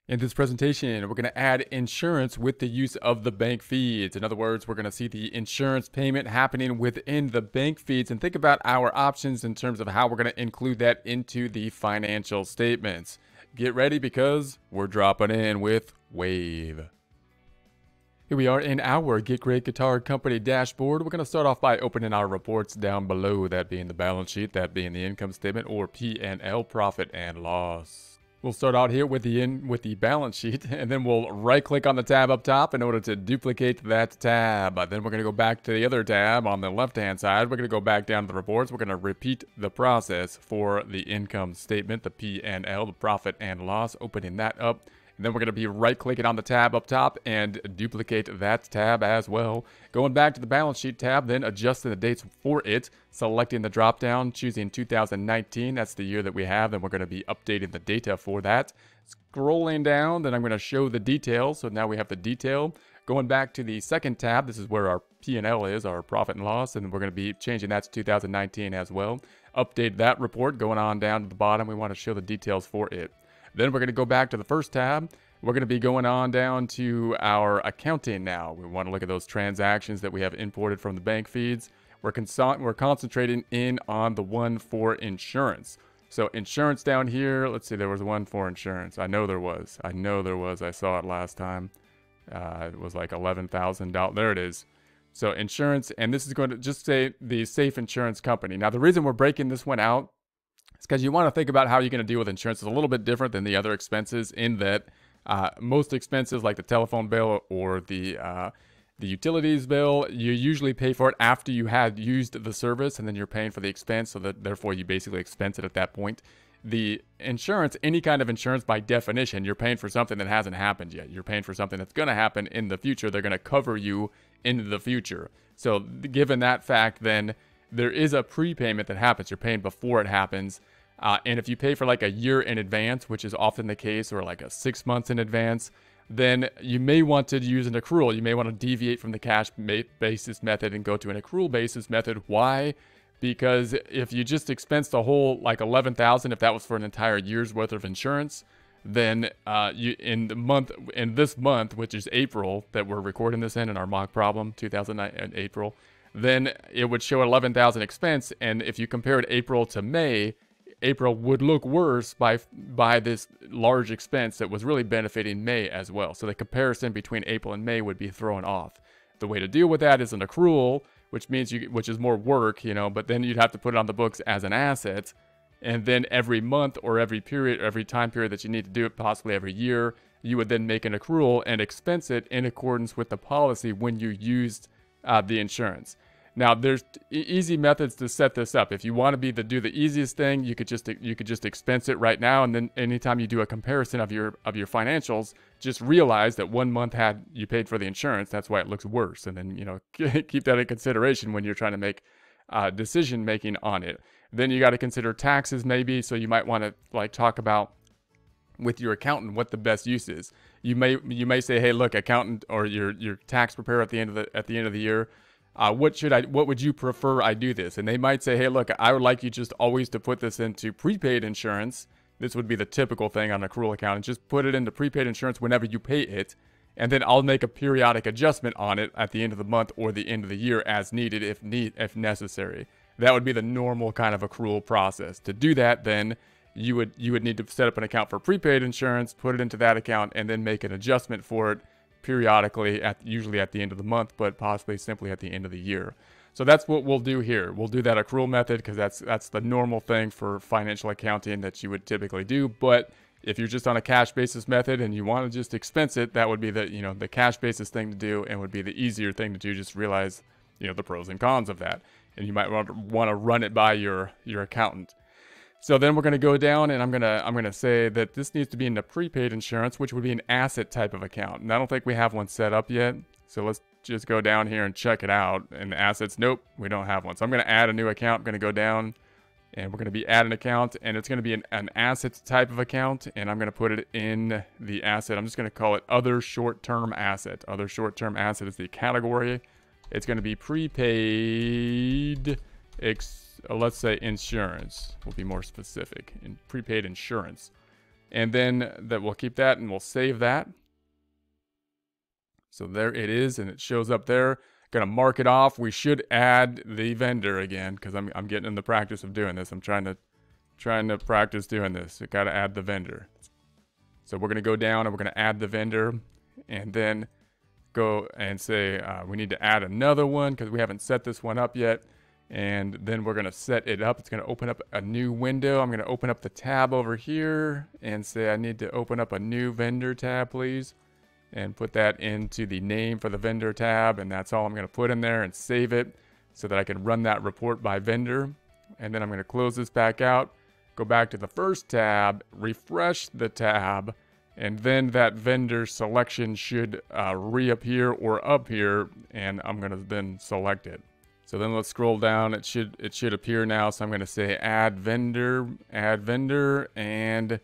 In this presentation, we're going to add insurance with the use of the bank feeds. In other words, we're going to see the insurance payment happening within the bank feeds and think about our options in terms of how we're going to include that into the financial statements. Get ready because we're dropping in with Wave. Here we are in our Get Great Guitar Company dashboard. We're going to start off by opening our reports down below, that being the balance sheet, that being the income statement, or P&L, profit and loss. We'll start out here with the balance sheet, and then we'll right-click on the tab up top in order to duplicate that tab. Then we're going to go back to the other tab on the left-hand side. We're going to go back down to the reports. We're going to repeat the process for the income statement, the P&L, the profit and loss, opening that up. And then we're going to be right-clicking on the tab up top and duplicate that tab as well. Going back to the balance sheet tab, then adjusting the dates for it, selecting the drop-down, choosing 2019. That's the year that we have. Then we're going to be updating the data for that. Scrolling down, then I'm going to show the details. So now we have the detail. Going back to the second tab, this is where our P&L is, our profit and loss, and we're going to be changing that to 2019 as well. Update that report. Going on down to the bottom, we want to show the details for it. Then we're going to go back to the first tab. We're going to be going on down to our accounting now. We want to look at those transactions that we have imported from the bank feeds. We're concentrating in on the one for insurance. So insurance down here, let's see, there was one for insurance. I know there was. I saw it last time. It was like $11,000. There it is. So insurance, and this is going to just say the Safe Insurance Company. Now, the reason we're breaking this one out, it's because you want to think about how you're going to deal with insurance. It's a little bit different than the other expenses in that most expenses like the telephone bill or the utilities bill, you usually pay for it after you had used the service, and then you're paying for the expense, so that therefore you basically expense it at that point. The insurance, any kind of insurance by definition, you're paying for something that hasn't happened yet. You're paying for something that's going to happen in the future. They're going to cover you in the future. So given that fact, then there is a prepayment that happens. You're paying before it happens. And if you pay for like a year in advance, which is often the case, or like a 6 months in advance, then you may want to use an accrual. You may want to deviate from the cash basis method and go to an accrual basis method. Why? Because if you just expense the whole like $11,000, if that was for an entire year's worth of insurance, then in this month, which is April, that we're recording this in our mock problem, 2009 in April, then it would show 11,000 expense. And if you compare it April to May, April would look worse by this large expense that was really benefiting May as well. So the comparison between April and May would be thrown off. The way to deal with that is an accrual, which means which is more work, but then you'd have to put it on the books as an asset. And then every month or every period, every time period that you need to do it, possibly every year, you would then make an accrual and expense it in accordance with the policy when you used the insurance. Now, there's easy methods to set this up. If you want to do the easiest thing, you could just expense it right now, and then anytime you do a comparison of your financials, just realize that 1 month you paid for the insurance. That's why it looks worse, and then keep that in consideration when you're trying to make decision making on it. Then you got to consider taxes maybe, so you might want to like talk about with your accountant what the best use is. You may say, hey, look, accountant or your tax preparer at the end of the year. What would you prefer I do this? And they might say, hey, look, I would like you just always to put this into prepaid insurance. This would be the typical thing on an accrual account. And just put it into prepaid insurance whenever you pay it. And then I'll make a periodic adjustment on it at the end of the month or the end of the year as needed if necessary. That would be the normal kind of accrual process. To do that, then you would need to set up an account for prepaid insurance, put it into that account, and then make an adjustment for it periodically, usually at the end of the month, but possibly simply at the end of the year. So that's what we'll do here. We'll do that accrual method because that's the normal thing for financial accounting that you would typically do. But if you're just on a cash basis method and you want to just expense it, that would be the cash basis thing to do, and would be the easier thing to do. Just realize the pros and cons of that, and you might want to run it by your accountant. So then we're going to go down, and I'm gonna say that this needs to be in the prepaid insurance, which would be an asset type of account. And I don't think we have one set up yet. So let's just go down here and check it out. And the assets, nope, we don't have one. So I'm going to add a new account. I'm going to go down, and we're going to be add an account, and it's going to be an asset type of account. And I'm going to put it in the asset. I'm just going to call it other short-term asset. Other short-term asset is the category. It's going to be prepaid let's say insurance. We'll be more specific in prepaid insurance. And then that we'll keep that and we'll save that. So there it is, and it shows up there. Gonna mark it off. We should add the vendor again because I'm getting in the practice of doing this. I'm trying to practice doing this. I gotta add the vendor. So we're gonna go down and we're gonna add the vendor, and then go and say we need to add another one because we haven't set this one up yet. And then we're gonna set it up. It's gonna open up a new window. I'm gonna open up the tab over here and say I need to open up a new vendor tab, please. And put that into the name for the vendor tab, and that's all I'm going to put in there, and save it so that I can run that report by vendor. And then I'm going to close this back out, go back to the first tab, refresh the tab, and then that vendor selection should reappear or appear, and I'm going to then select it. So then let's scroll down. It should appear now. So I'm going to say add vendor, and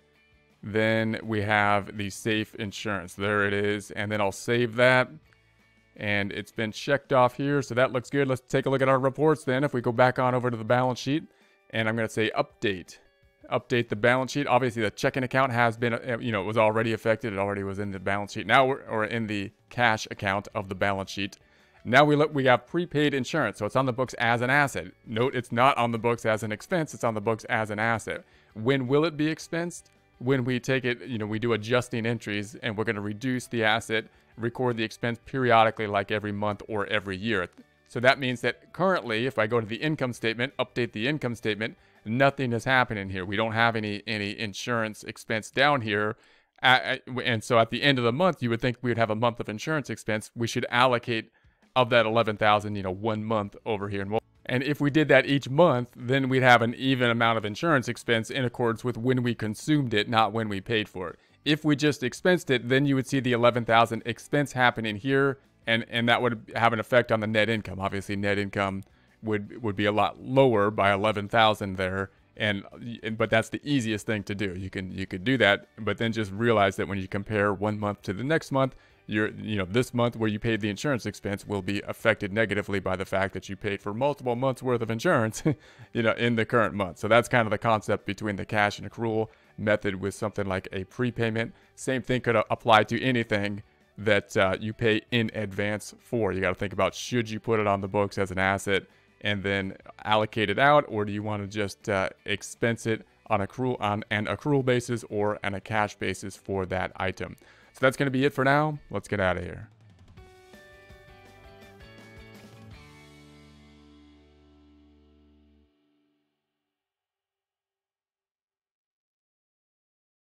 then we have the safe insurance. There it is. And then I'll save that. And it's been checked off here. So that looks good. Let's take a look at our reports then. If we go back on over to the balance sheet, and I'm going to say update. Update the balance sheet. Obviously, the checking account has been, it was already affected. It already was in the balance sheet. Now we're in the cash account of the balance sheet. Now we have prepaid insurance. So it's on the books as an asset. Note, it's not on the books as an expense. It's on the books as an asset. When will it be expensed? When we take it, we do adjusting entries, and we're going to reduce the asset, record the expense periodically, like every month or every year. So that means that currently, if I go to the income statement, update the income statement, nothing is happening here. We don't have any insurance expense down here. And so at the end of the month, you would think we would have a month of insurance expense. We should allocate of that 11,000, 1 month over here. And if we did that each month, then we'd have an even amount of insurance expense in accordance with when we consumed it, not when we paid for it. If we just expensed it, then you would see the 11,000 expense happening here, and that would have an effect on the net income. Obviously, net income would be a lot lower by 11,000 there, but that's the easiest thing to do. You could do that, but then just realize that when you compare 1 month to the next month, this month where you paid the insurance expense will be affected negatively by the fact that you paid for multiple months worth of insurance, in the current month. So that's kind of the concept between the cash and accrual method with something like a prepayment. Same thing could apply to anything that you pay in advance for. You got to think about, should you put it on the books as an asset and then allocate it out, or do you want to just expense it on an accrual basis or on a cash basis for that item? So that's going to be it for now. Let's get out of here.